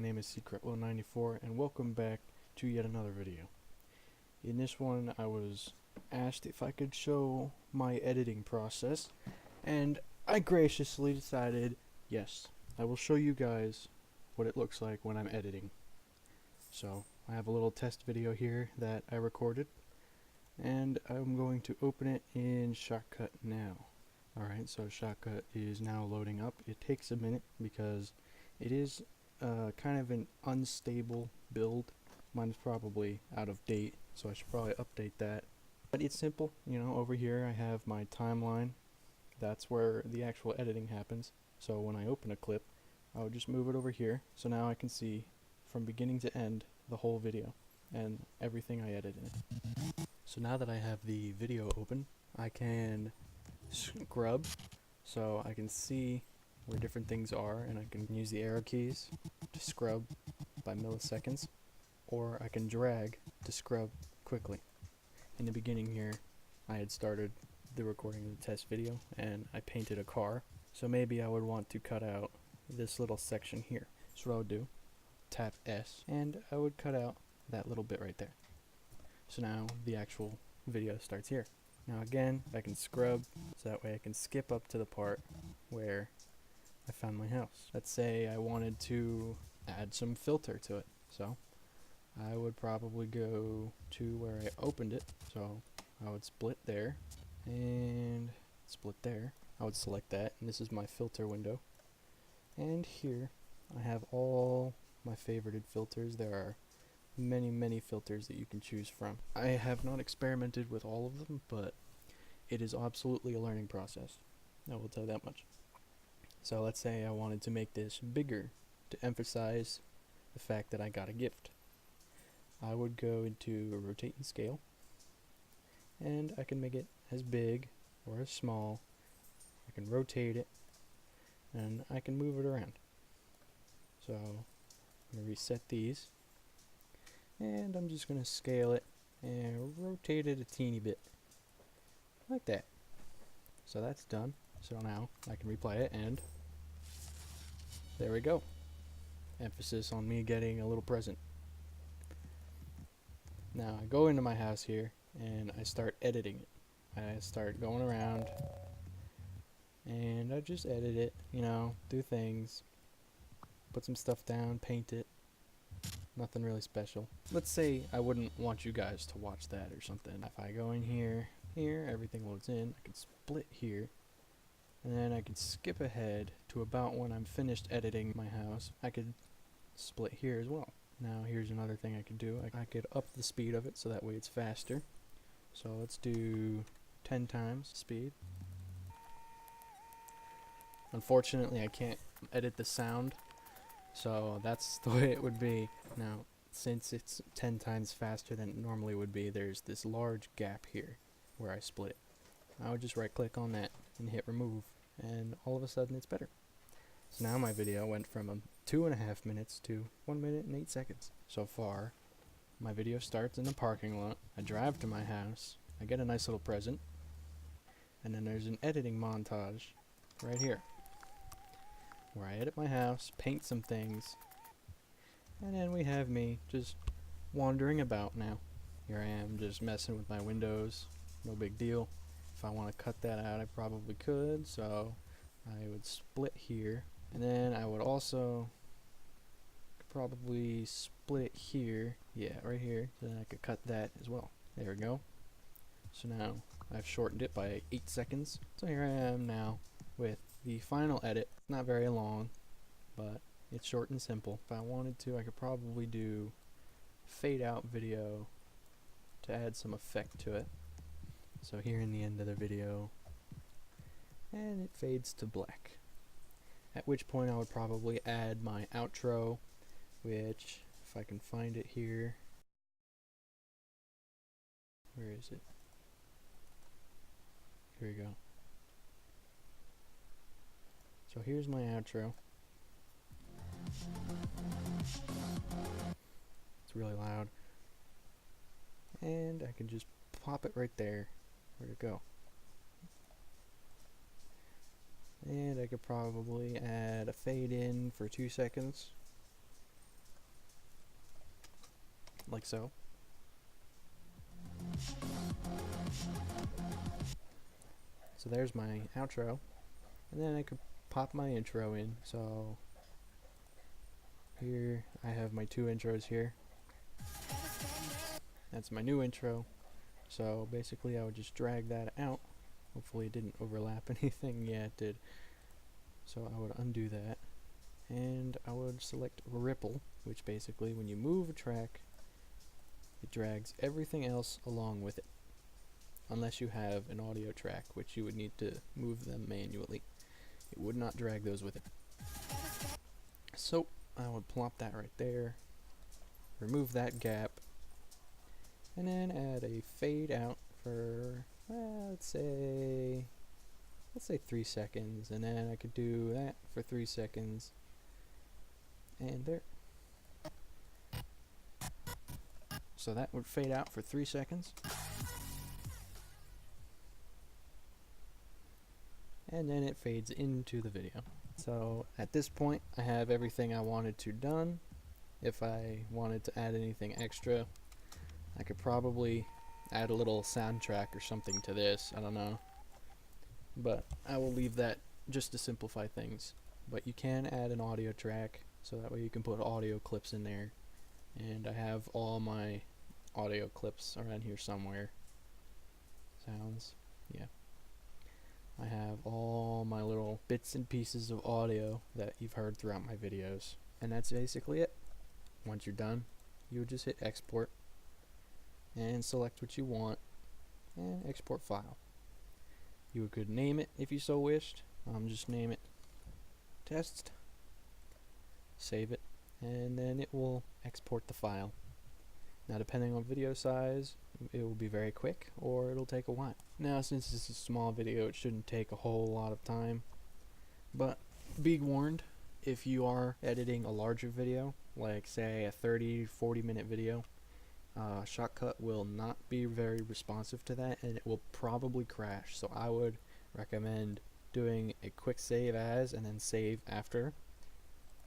name is Ckretlow94 and welcome back to yet another video. In this one I was asked if I could show my editing process, and I graciously decided yes, I will show you guys what it looks like when I'm editing. So I have a little test video here that I recorded, and I'm going to open it in Shotcut now. Alright, so Shotcut is now loading up. It takes a minute because it is kind of an unstable build. Mine's probably out of date, so I should probably update that. But it's simple, you know. Over here I have my timeline. That's where the actual editing happens. So when I open a clip, I would just move it over here. So now I can see from beginning to end the whole video and everything I edited in it. So now that I have the video open, I can scrub, so I can see where different things are, and I can use the arrow keys to scrub by milliseconds, or I can drag to scrub quickly. In the beginning here, I had started the recording of the test video and I painted a car, so maybe I would want to cut out this little section here. So what I would do, tap S, and I would cut out that little bit right there. So now the actual video starts here. Now again, I can scrub, so that way I can skip up to the part where I found my house. Let's say I wanted to add some filter to it. So I would probably go to where I opened it. So I would split there and split there. I would select that, and this is my filter window. And here I have all my favorited filters. There are many filters that you can choose from. I have not experimented with all of them, but it is absolutely a learning process. I will tell you that much. So let's say I wanted to make this bigger to emphasize the fact that I got a gift. I would go into rotate and scale, and I can make it as big or as small. I can rotate it and I can move it around. So I'm going to reset these, and I'm just going to scale it and rotate it a teeny bit, like that. So that's done. So now I can replay it, and there we go. Emphasis on me getting a little present. Now I go into my house here and I start editing it. I start going around and I just edit it, you know, do things, put some stuff down, paint it. Nothing really special. Let's say I wouldn't want you guys to watch that or something. If I go in here, everything loads in. I can split here, and then I can skip ahead to about when I'm finished editing my house. I could split here as well. Now here's another thing I could do. I could up the speed of it so that way it's faster. So let's do 10 times speed. Unfortunately I can't edit the sound, so that's the way it would be. Now, since it's 10 times faster than it normally would be, there's this large gap here where I split it. I would just right click on that and hit remove, and all of a sudden it's better. So now my video went from 2.5 minutes to 1 minute and 8 seconds. So far, my video starts in the parking lot, I drive to my house, I get a nice little present, and then there's an editing montage right here, where I edit my house, paint some things, and then we have me just wandering about now. Here I am just messing with my windows, no big deal. If I want to cut that out, I probably could, so I would split here, and then I would also probably split it here, yeah, right here, so then I could cut that as well. There we go. So now I've shortened it by 8 seconds. So here I am now with the final edit. Not very long, but it's short and simple. If I wanted to, I could probably do fade out video to add some effect to it. So here in the end of the video, and it fades to black. At which point I would probably add my outro, which, if I can find it here, where is it? Here we go. So here's my outro. It's really loud. And I can just pop it right there. Where'd it go? And I could probably add a fade in for 2 seconds. like so. So there's my outro, and then I could pop my intro in. So here I have my two intros here. That's my new intro. So basically I would just drag that out. Hopefully it didn't overlap anything. Yeah, it did. So I would undo that, and I would select ripple, which basically when you move a track, it drags everything else along with it. Unless you have an audio track, which you would need to move them manually. It would not drag those with it. So I would plop that right there, remove that gap, and then add a fade out for, let's say 3 seconds, and then I could do that for 3 seconds, and there. So that would fade out for 3 seconds. And then it fades into the video. So at this point I have everything I wanted to done. If I wanted to add anything extra, I could probably add a little soundtrack or something to this, I don't know. But I will leave that just to simplify things. But you can add an audio track, so that way you can put audio clips in there. And I have all my audio clips around here somewhere. Sounds, yeah. I have all my little bits and pieces of audio that you've heard throughout my videos. And that's basically it. Once you're done, you would just hit export and select what you want and export file. You could name it if you so wished. Just name it test, save it, and then it will export the file. Now depending on video size, it will be very quick or it'll take a while. Now since this is a small video, it shouldn't take a whole lot of time, but be warned, if you are editing a larger video, like say a 30-40 minute video, Shotcut will not be very responsive to that, and it will probably crash. So I would recommend doing a quick save as and then save after.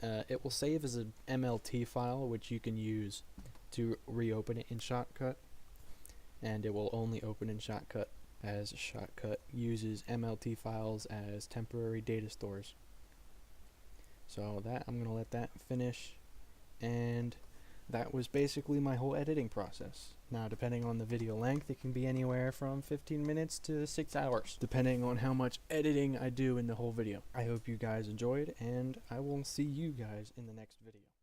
It will save as an MLT file, which you can use to reopen it in Shotcut, and it will only open in Shotcut as Shotcut uses MLT files as temporary data stores. So that, I'm going to let that finish, and that was basically my whole editing process. Now depending on the video length, it can be anywhere from 15 minutes to 6 hours, depending on how much editing I do in the whole video. I hope you guys enjoyed, and I will see you guys in the next video.